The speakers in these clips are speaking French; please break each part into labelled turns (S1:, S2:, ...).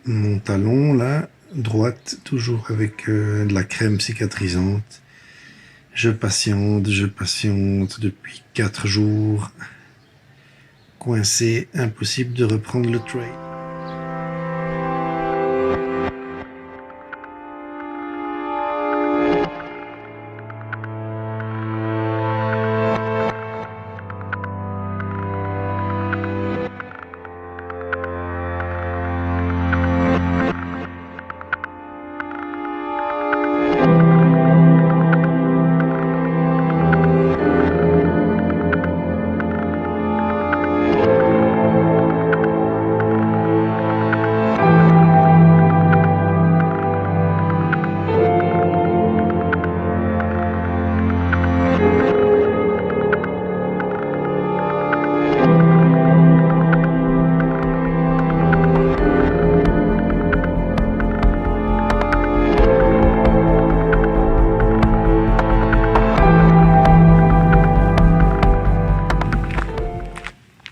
S1: mon talon là, droite, toujours avec de la crème cicatrisante. Je patiente depuis 4 jours. Coincé, impossible de reprendre le trail.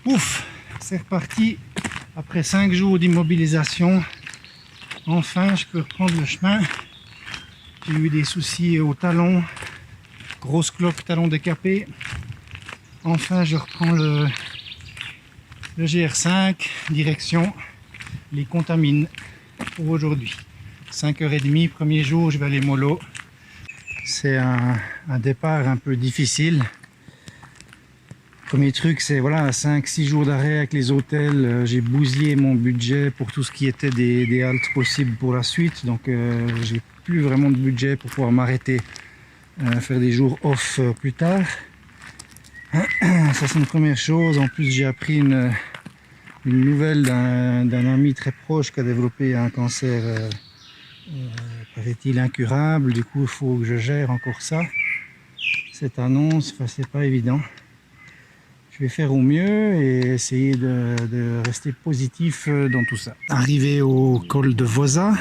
S2: Ouf, c'est reparti. Après 5 jours d'immobilisation, enfin je peux reprendre le chemin. J'ai eu des soucis au talon, grosse cloque, talon décapé. Enfin je reprends le GR5, direction les Contamines pour aujourd'hui. 5h30, premier jour, je vais aller mollo. C'est un départ un peu difficile. Premier truc, c'est voilà, 5-6 jours d'arrêt avec les hôtels. J'ai bousillé mon budget pour tout ce qui était des haltes possibles pour la suite. Donc j'ai plus vraiment de budget pour pouvoir m'arrêter, faire des jours off plus tard. Ça c'est une première chose. En plus j'ai appris une nouvelle d'un ami très proche qui a développé un cancer, paraît-il, incurable. Du coup il faut que je gère encore ça. Cette annonce, enfin, c'est pas évident. Je vais faire au mieux et essayer de rester positif dans tout ça. Arrivé au col de Vosa,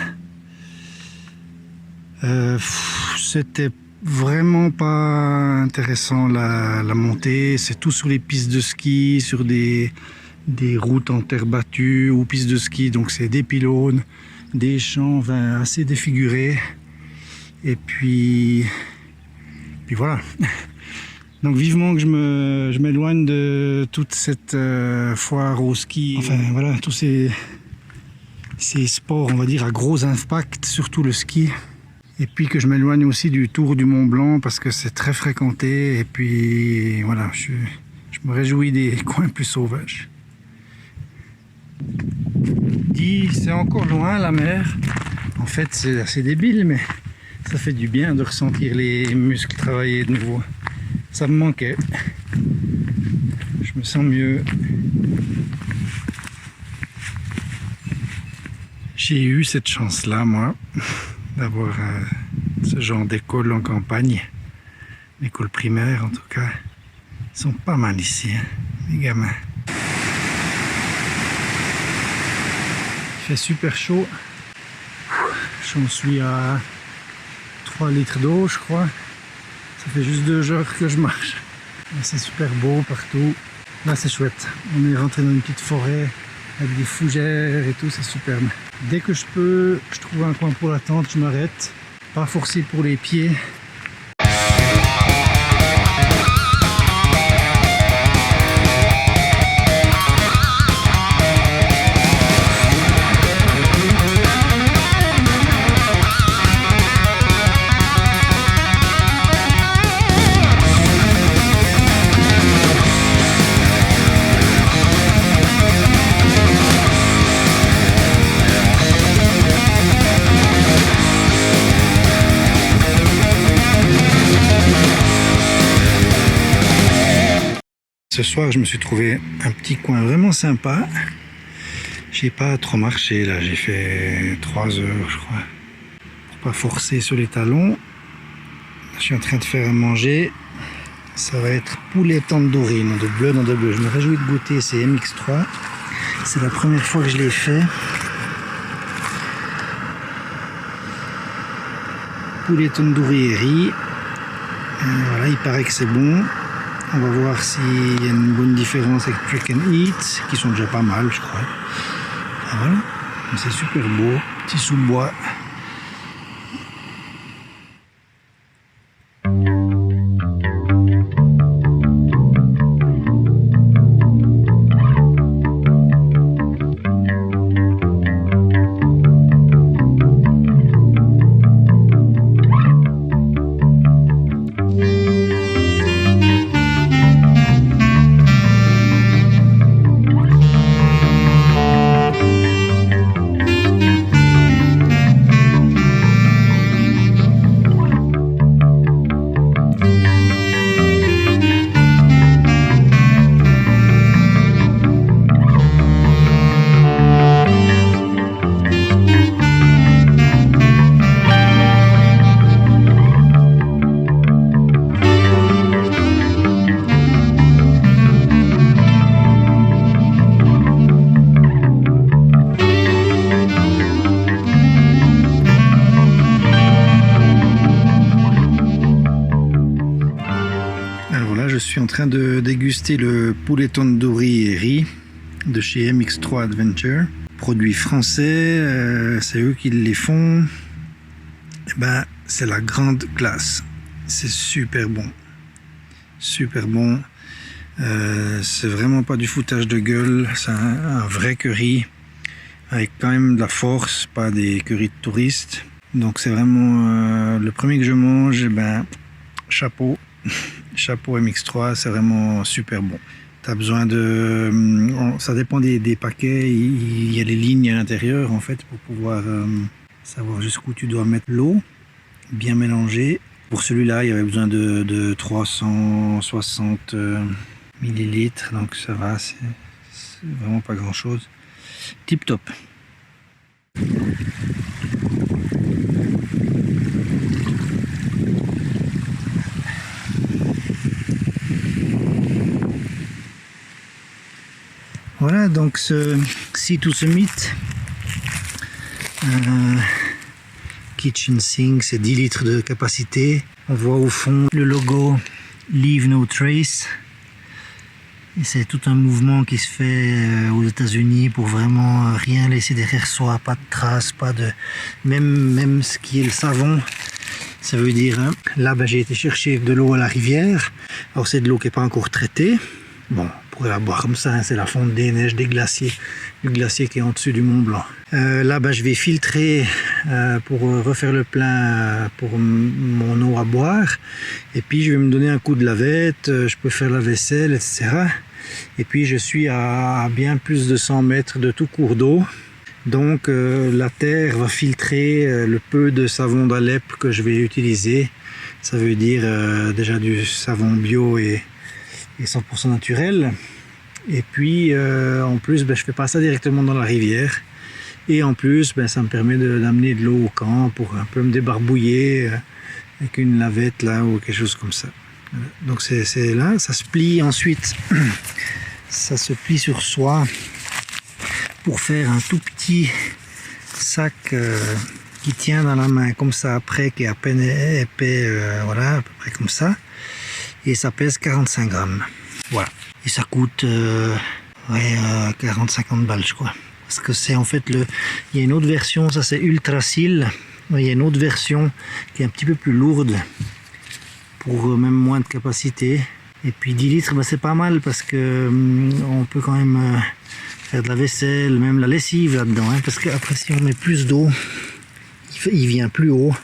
S2: c'était vraiment pas intéressant la montée. C'est tout sur les pistes de ski, sur des routes en terre battue ou pistes de ski. Donc c'est des pylônes, des champs assez défigurés. Et puis voilà. Donc vivement que je m'éloigne de toute cette foire au ski, enfin voilà, tous ces sports, on va dire, à gros impact, surtout le ski. Et puis que je m'éloigne aussi du Tour du Mont Blanc parce que c'est très fréquenté. Et puis voilà, je me réjouis des coins plus sauvages. C'est encore loin la mer. En fait c'est assez débile, mais ça fait du bien de ressentir les muscles travailler de nouveau. Ça me manquait. Je me sens mieux. J'ai eu cette chance-là, moi, d'avoir ce genre d'école en campagne. L'école primaire, en tout cas. Ils sont pas mal ici, hein, les gamins. Il fait super chaud. J'en suis à 3 litres d'eau, je crois. Ça fait juste 2 heures que je marche. C'est super beau partout. Là c'est chouette. On est rentré dans une petite forêt avec des fougères et tout, c'est superbe. Dès que je peux, je trouve un coin pour la tente, je m'arrête. Pas forcé pour les pieds. Ce soir, je me suis trouvé un petit coin vraiment sympa. J'ai pas trop marché là, j'ai fait 3 heures, je crois, pour pas forcer sur les talons. Je suis en train de faire à manger. Ça va être poulet tandoori, nom de bleu, nom de bleu. Je me réjouis de goûter ces MX3. C'est la première fois que je l'ai fait. Poulet tandoori et riz. Voilà, il paraît que c'est bon. On va voir s'il y a une bonne différence avec Chicken Eat, qui sont déjà pas mal, je crois. Et voilà. C'est super beau, petit sous-bois. Je suis en train de déguster le poulet tandoori et riz de chez MX3 Adventure. Produit français, c'est eux qui les font. Et ben, c'est la grande classe. C'est super bon. Super bon. C'est vraiment pas du foutage de gueule. C'est un vrai curry avec quand même de la force, pas des currys de touristes. Donc c'est vraiment le premier que je mange. Et ben, chapeau. Chapeau MX3, c'est vraiment super bon. Tu as besoin de... Ça dépend des paquets, il y a les lignes à l'intérieur en fait pour pouvoir savoir jusqu'où tu dois mettre l'eau, bien mélangée. Pour celui-là, il y avait besoin de 360 millilitres, donc ça va, c'est vraiment pas grand-chose. Tip top. Voilà, donc ce Sea to Summit kitchen sink, c'est 10 litres de capacité. On voit au fond le logo Leave No Trace. Et c'est tout un mouvement qui se fait aux États-Unis pour vraiment rien laisser derrière soi, pas de traces, pas de... Même ce qui est le savon, ça veut dire, hein, là j'ai été chercher de l'eau à la rivière. Alors c'est de l'eau qui n'est pas encore traitée. Bon, on pourrait la boire comme ça, hein, c'est la fonte des neiges, des glaciers, du glacier qui est en dessus du Mont Blanc. Là, je vais filtrer pour refaire le plein pour mon eau à boire. Et puis, je vais me donner un coup de lavette, je peux faire la vaisselle, etc. Et puis, je suis à bien plus de 100 mètres de tout cours d'eau. Donc, la terre va filtrer le peu de savon d'Alep que je vais utiliser. Ça veut dire déjà du savon bio et 100% naturel. Et puis en plus je fais pas ça directement dans la rivière, et en plus ça me permet d'amener de l'eau au camp pour un peu me débarbouiller avec une lavette là ou quelque chose comme ça. Donc c'est là, ça se plie ensuite ça se plie sur soi pour faire un tout petit sac qui tient dans la main comme ça après, qui est à peine épais, voilà, à peu près comme ça. Et ça pèse 45 grammes. Voilà. Et ça coûte 40-50 balles, je crois. Parce que c'est en fait il y a une autre version, ça c'est Ultra Seal. Il y a une autre version qui est un petit peu plus lourde pour même moins de capacité. Et puis 10 litres, c'est pas mal parce que on peut quand même faire de la vaisselle, même la lessive là-dedans. Hein, parce qu'après, si on met plus d'eau, il vient plus haut.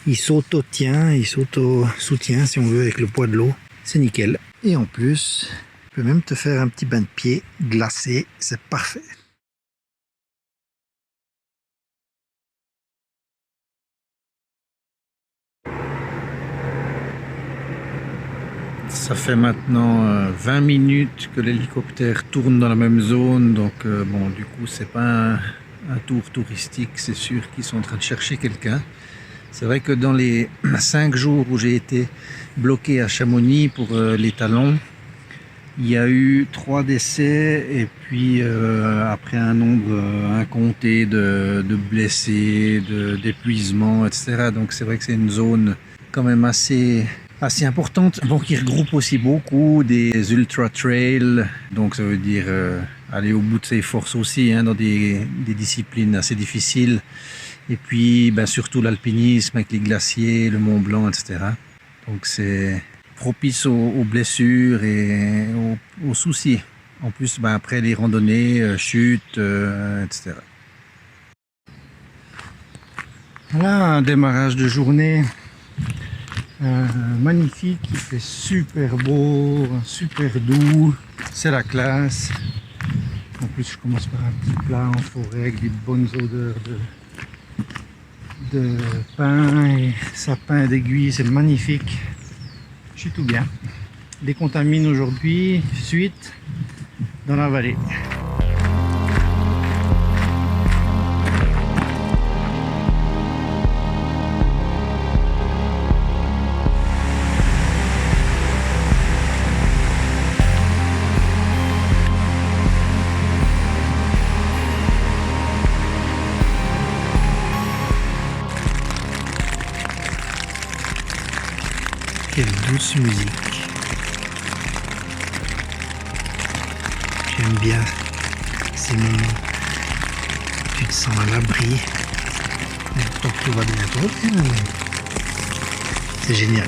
S2: Il s'auto-tient, il s'auto-soutient si on veut avec le poids de l'eau. C'est nickel. Et en plus, tu peux même te faire un petit bain de pied glacé. C'est parfait. Ça fait maintenant 20 minutes que l'hélicoptère tourne dans la même zone. Donc bon, du coup, c'est pas un tour touristique. C'est sûr qu'ils sont en train de chercher quelqu'un. C'est vrai que dans les 5 jours où j'ai été bloqué à Chamonix pour les talons, il y a eu 3 décès et puis après un nombre incompté de blessés, d'épuisement, etc. Donc c'est vrai que c'est une zone quand même assez importante, bon, qui regroupe aussi beaucoup des ultra trails, donc ça veut dire
S3: aller au bout de ses forces aussi, hein, dans des disciplines assez difficiles. Et puis surtout l'alpinisme avec les glaciers, le Mont Blanc, etc. Donc c'est propice aux blessures et aux soucis. En plus, après les randonnées, chutes, etc.
S2: Voilà un démarrage de journée magnifique, il fait super beau, super doux, c'est la classe. En plus je commence par un petit plat en forêt avec des bonnes odeurs de pin et sapin d'aiguille, c'est magnifique. Je suis tout bien. Décontamine aujourd'hui, suite dans la vallée.
S1: Quelle douce musique. J'aime bien ces moments. Tu te sens à l'abri. Tant que tout va bien, toi, c'est génial.